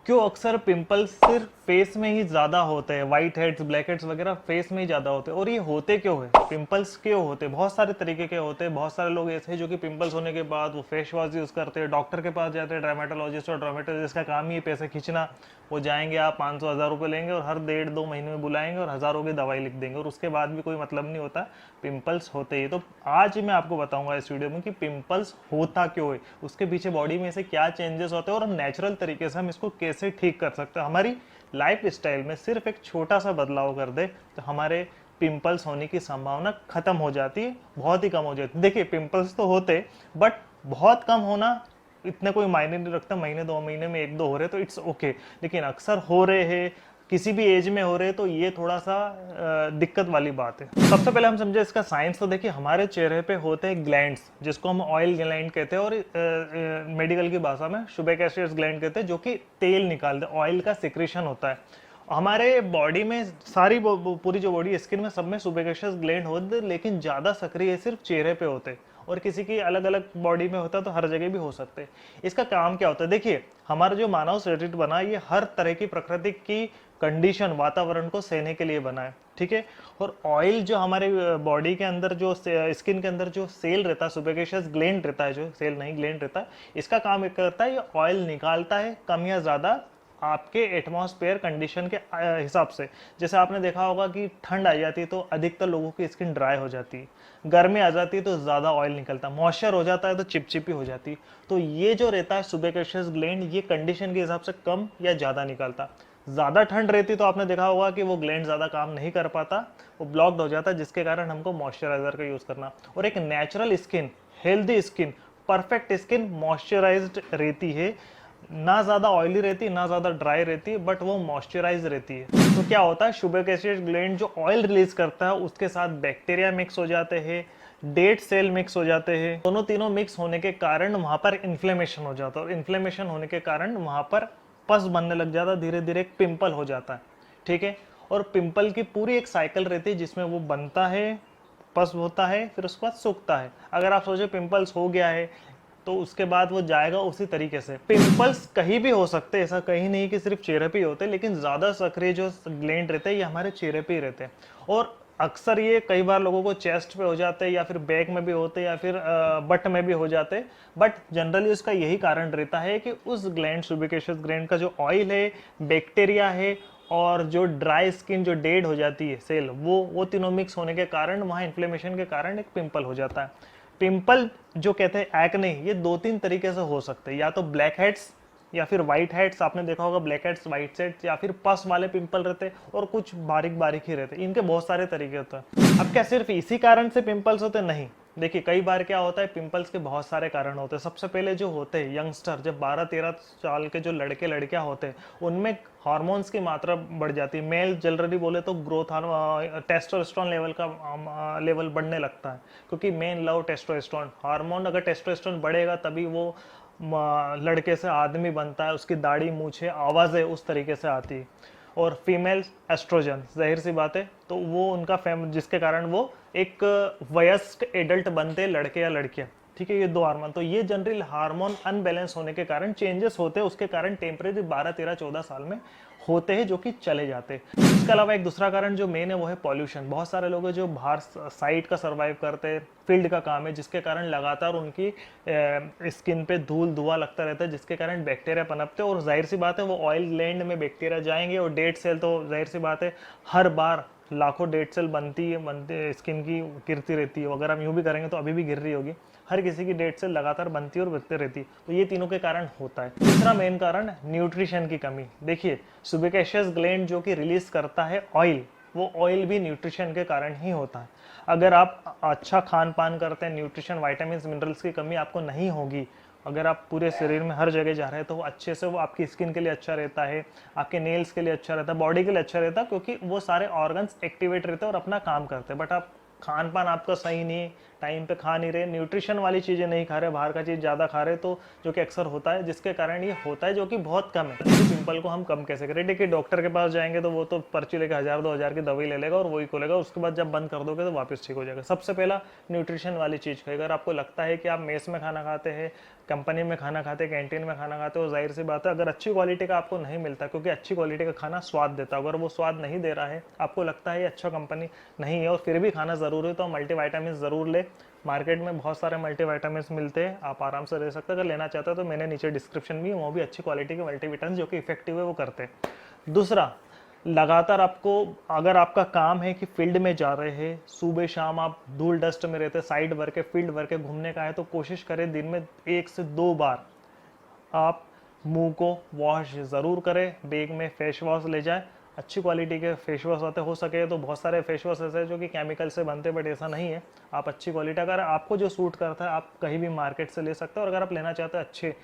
क्यों अक्सर पिंपल्स सिर्फ फेस में ही ज़्यादा होते हैं, वाइट हेड्स ब्लैक हेड्स वगैरह फेस में ही ज़्यादा होते हैं। और ये होते क्यों है, पिंपल्स क्यों होते हैं? बहुत सारे तरीके के होते हैं। बहुत सारे लोग ऐसे हैं जो कि पिंपल्स होने के बाद वो फेस वॉश यूज़ करते हैं, डॉक्टर के पास जाते हैं, डर्मेटोलॉजिस्ट, और डर्मेटोलॉजिस्ट का काम ही है पैसे खींचना। वो जाएंगे, आप 500-1000 रुपये लेंगे और हर 1.5-2 महीने में बुलाएंगे और हज़ारों की दवाई लिख देंगे, और उसके बाद भी कोई मतलब नहीं होता, पिंपल्स होते ही। तो आज मैं आपको बताऊंगा इस वीडियो में कि पिंपल्स होता क्यों है, उसके पीछे बॉडी में से क्या चेंजेस होते हैं और नेचुरल तरीके से हम इसको कैसे ठीक कर सकते हैं। हमारी लाइफ स्टाइल में सिर्फ एक छोटा सा बदलाव कर दे तो हमारे पिंपल्स होने की संभावना खत्म हो जाती है, बहुत ही कम हो जाती है। देखिए, पिंपल्स तो होते बट बहुत कम होना इतने कोई मायने नहीं रखता। महीने 2 महीने में 1-2 हो रहे तो इट्स ओके, लेकिन अक्सर हो रहे हैं, किसी भी एज में हो रहे, तो ये थोड़ा सा दिक्कत वाली बात है। सबसे पहले हम समझे इसका साइंस। तो देखिए, हमारे चेहरे पे होते हैं ग्लैंड्स, जिसको हम ऑयल ग्लैंड कहते हैं, और मेडिकल की भाषा में सुबेकेशियस ग्लैंड कहते हैं, जो कि तेल निकालते हैं, ऑयल का सिक्रेशन होता है। हमारे बॉडी में सारी पूरी जो बॉडी स्किन में सब में सुबेकेशियस ग्लैंड होते हैं, लेकिन ज़्यादा सक्रिय सिर्फ चेहरे पे होते हैं, और किसी की अलग अलग बॉडी में होता है तो हर जगह भी हो सकते हैं। इसका काम क्या होता है? देखिए, हमारा जो मानव शरीर बना है ये हर तरह की प्रकृति की कंडीशन, वातावरण को सहने के लिए बना है, ठीक है। और ऑयल जो हमारे बॉडी के अंदर, जो स्किन के अंदर जो सेल रहता है, सुबेकेशियस ग्लैंड रहता है, जो सेल नहीं ग्लैंड रहता है, इसका काम एक करता है, ये ऑयल निकालता है कम या ज़्यादा आपके एटमॉस्फेयर कंडीशन के हिसाब से। जैसे आपने देखा होगा कि ठंड आ जाती है तो अधिकतर लोगों की स्किन ड्राई हो जाती है, गर्मी आ जाती है तो ज़्यादा ऑयल निकलता है, मॉइस्चर हो जाता है तो चिपचिपी हो जाती है। तो ये जो रहता है सुबेकेशियस ग्लैंड, ये कंडीशन के हिसाब से कम या ज़्यादा निकलता। ज़्यादा ठंड रहती तो आपने देखा होगा कि वो ग्लैंड ज़्यादा काम नहीं कर पाता, वो ब्लॉक्ड हो जाता, जिसके कारण हमको मॉइस्चराइजर का यूज़ करना। और एक natural skin, healthy skin, perfect skin moisturised रहती है, ना ज़्यादा ऑयली रहती है ना ज़्यादा ड्राई रहती है, बट वो मॉइस्चराइज रहती है। तो क्या होता है, सुबेकेशियस ग्लैंड जो ऑयल रिलीज करता है उसके साथ बैक्टीरिया मिक्स हो जाते हैं, डेड सेल मिक्स हो जाते हैं, दोनों तीनों मिक्स होने के कारण वहां पर इन्फ्लेमेशन हो जाता है, और इन्फ्लेमेशन होने के कारण वहां पर पस बनने लग जाता है, धीरे धीरे एक पिंपल हो जाता है, ठीक है। और पिंपल की पूरी एक साइकिल रहती है जिसमें वो बनता है, पस होता है, फिर उसके बाद सूखता है। अगर आप सोचे पिंपल्स हो गया है तो उसके बाद वो जाएगा उसी तरीके से। पिंपल्स कहीं भी हो सकते हैं, ऐसा कहीं नहीं कि सिर्फ चेहरे पे ही होते हैं, लेकिन ज़्यादा सक्रिय जो ग्लैंड रहते हैं ये हमारे चेहरे पे ही रहते हैं। और अक्सर ये कई बार लोगों को चेस्ट पे हो जाते हैं, या फिर बैक में भी होते हैं, या फिर बट में भी हो जाते हैं। बट जनरली उसका यही कारण रहता है कि उस ग्लैंड, सुबिकेशियस ग्लैंड का जो ऑयल है, बैक्टीरिया है, और जो ड्राई स्किन जो डेड हो जाती है सेल, वो तीनों मिक्स होने के कारण वहाँ इन्फ्लेमेशन के कारण एक पिंपल हो जाता है। पिंपल जो कहते हैं एक्ने, ये 2-3 तरीके से हो सकते हैं, या तो ब्लैक हेड्स या फिर वाइट हेड्स। आपने देखा होगा ब्लैक हेड्स, वाइट हेड्स, या फिर पस वाले पिंपल रहते हैं, और कुछ बारीक बारीक ही रहते हैं। इनके बहुत सारे तरीके होते हैं। अब क्या सिर्फ इसी कारण से पिंपल्स होते हैं? नहीं। देखिए, कई बार क्या होता है, पिंपल्स के बहुत सारे कारण होते हैं। सबसे पहले जो होते हैं यंगस्टर, जब 12-13 साल के जो लड़के लड़कियां होते हैं, उनमें हार्मोन्स की मात्रा बढ़ जाती है। मेल जनरली बोले तो ग्रोथ टेस्टोस्टेरोन लेवल का लेवल बढ़ने लगता है, क्योंकि मेन लव टेस्टोस्टेरोन हार्मोन। अगर टेस्टोस्टेरोन बढ़ेगा तभी वो लड़के से आदमी बनता है, उसकी दाढ़ी मूछें आवाज़ें उस तरीके से आती है। और फीमेल एस्ट्रोजन, जाहिर सी बात है, तो वो उनका जिसके कारण वो एक वयस्क एडल्ट बनते हैं, लड़के या लड़कियां, ठीक है। ये 2 हार्मोन, तो ये जनरल हार्मोन अनबैलेंस होने के कारण चेंजेस होते हैं, उसके कारण टेम्परेरी 12-13-14 साल में होते हैं, जो कि चले जाते हैं। इसके अलावा एक दूसरा कारण जो मेन है वो है पॉल्यूशन। बहुत सारे लोग हैं जो बाहर साइट का सर्वाइव करते हैं, फील्ड का काम है, जिसके कारण लगातार उनकी स्किन पे धूल धुआं लगता रहता है, जिसके कारण बैक्टीरिया पनपते हैं। और जाहिर सी बात है वो ऑयल ग्लैंड में बैक्टीरिया जाएंगे, और डेड सेल तो जाहिर सी बात है हर बार लाखों डेड सेल बनती स्किन की गिरती रहती है। अगर हम यूं भी करेंगे तो अभी भी गिर रही होगी। हर किसी की डेड सेल लगातार बनती है और बनती रहती है। तो ये तीनों के कारण होता है। तीसरा मेन कारण न्यूट्रिशन की कमी। देखिए, सुबिकेशियस ग्लैंड जो कि रिलीज करता है ऑयल, वो ऑयल भी न्यूट्रिशन के कारण ही होता है। अगर आप अच्छा खान पान करते हैं, न्यूट्रिशन, वाइटामिन, मिनरल्स की कमी आपको नहीं होगी, अगर आप पूरे शरीर में हर जगह जा रहे हैं, तो वो अच्छे से वो आपकी स्किन के लिए अच्छा रहता है, आपके नेल्स के लिए अच्छा रहता है, बॉडी के लिए अच्छा रहता है, क्योंकि वो सारे ऑर्गन्स एक्टिवेट रहते हैं और अपना काम करते हैं। बट आप खान पान आपका सही नहीं, टाइम पे खा नहीं रहे, न्यूट्रिशन वाली चीज़ें नहीं खा रहे, बाहर का चीज़ ज़्यादा खा रहे, तो जो कि अक्सर होता है, जिसके कारण ये होता है, जो कि बहुत कम है। तो पिंपल को हम कम कैसे करें? देखिए, डॉक्टर के पास जाएंगे तो वो तो पर्ची लेकर 1000-2000 की दवाई ले लेगा और वही खोलेगा, उसके बाद जब बंद कर दोगे तो वापस ठीक हो जाएगा। सबसे पहला न्यूट्रिशन वाली चीज़ खाइए। अगर आपको लगता है कि आप मेस में खाना खाते हैं, कंपनी में खाना खाते हैं, कैंटीन में खाना खाते हो, जाहिर सी बात है अगर अच्छी क्वालिटी का आपको नहीं मिलता, क्योंकि अच्छी क्वालिटी का खाना स्वाद देता है, अगर वो स्वाद नहीं दे रहा है, आपको लगता है ये अच्छा कंपनी नहीं है और फिर भी खाना ज़रूरी है, तो मल्टीविटामिन ज़रूर ले। मार्केट में बहुत सारे मल्टीविटामिन मिलते हैं, आप आराम से ले सकते हैं। अगर लेना चाहते हो तो मैंने नीचे डिस्क्रिप्शन में वो भी अच्छी क्वालिटी के मल्टीविटामिन जो कि इफेक्टिव है वो करते हैं। दूसरा, लगातार आपको, अगर आपका काम है कि फील्ड में जा रहे हैं, सुबह शाम आप धूल डस्ट में रहते हैं, साइड वर्क है, फील्ड वर्क है, घूमने का है, तो कोशिश करें दिन में 1 से 2 बार आप मुंह को वॉश ज़रूर करें। बैग में फेस वॉश ले जाए, अच्छी क्वालिटी के फेस वॉश आते, हो सके तो बहुत सारे फेस वॉश ऐसे हैं जो कि केमिकल से बनते हैं, बट ऐसा नहीं है। आप अच्छी क्वालिटी, अगर आपको जो सूट करता है आप कहीं भी मार्केट से ले सकते हो, और अगर आप लेना चाहते हैं अच्छे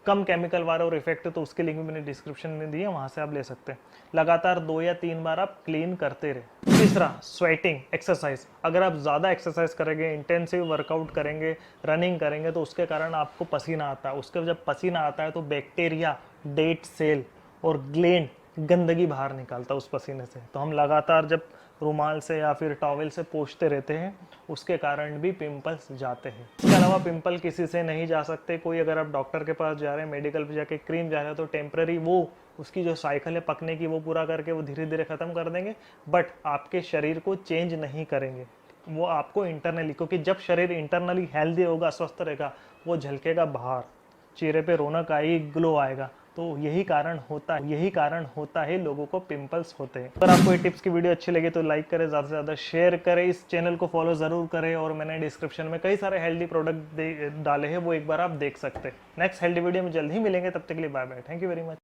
कम केमिकल वाले और इफेक्ट, तो उसके लिंक मैंने डिस्क्रिप्शन में दी है, वहाँ से आप ले सकते हैं। लगातार 2 या 3 बार आप क्लीन करते रहे। तीसरा, स्वेटिंग एक्सरसाइज। अगर आप ज़्यादा एक्सरसाइज करेंगे, इंटेंसिव वर्कआउट करेंगे, रनिंग करेंगे, तो उसके कारण आपको पसीना आता है। उसके जब पसीना आता है तो बैक्टीरिया, डेड सेल और ग्लैंड गंदगी बाहर निकालता है उस पसीने से। तो हम लगातार जब रुमाल से या फिर टॉवल से पोंछते रहते हैं, उसके कारण भी पिंपल्स जाते हैं। इसके अलावा पिंपल किसी से नहीं जा सकते। कोई, अगर आप डॉक्टर के पास जा रहे हैं, मेडिकल पे जाके क्रीम जा रहे हैं, तो टेम्पररी वो उसकी जो साइकिल है पकने की, वो पूरा करके वो धीरे धीरे ख़त्म कर देंगे, बट आपके शरीर को चेंज नहीं करेंगे। वो आपको इंटरनली, क्योंकि जब शरीर इंटरनली हेल्दी होगा, स्वस्थ रहेगा, वो झलकेगा बाहर, चेहरे पे रौनक आएगी, ग्लो आएगा। तो यही कारण होता है लोगों को पिंपल्स होते हैं। अगर आपको ये टिप्स की वीडियो अच्छी लगे तो लाइक करें, ज़्यादा से ज़्यादा शेयर करें, इस चैनल को फॉलो ज़रूर करें, और मैंने डिस्क्रिप्शन में कई सारे हेल्दी प्रोडक्ट डाले हैं, वो एक बार आप देख सकते हैं। नेक्स्ट हेल्दी वीडियो में जल्द ही मिलेंगे, तब तक के लिए bye bye, thank you very much.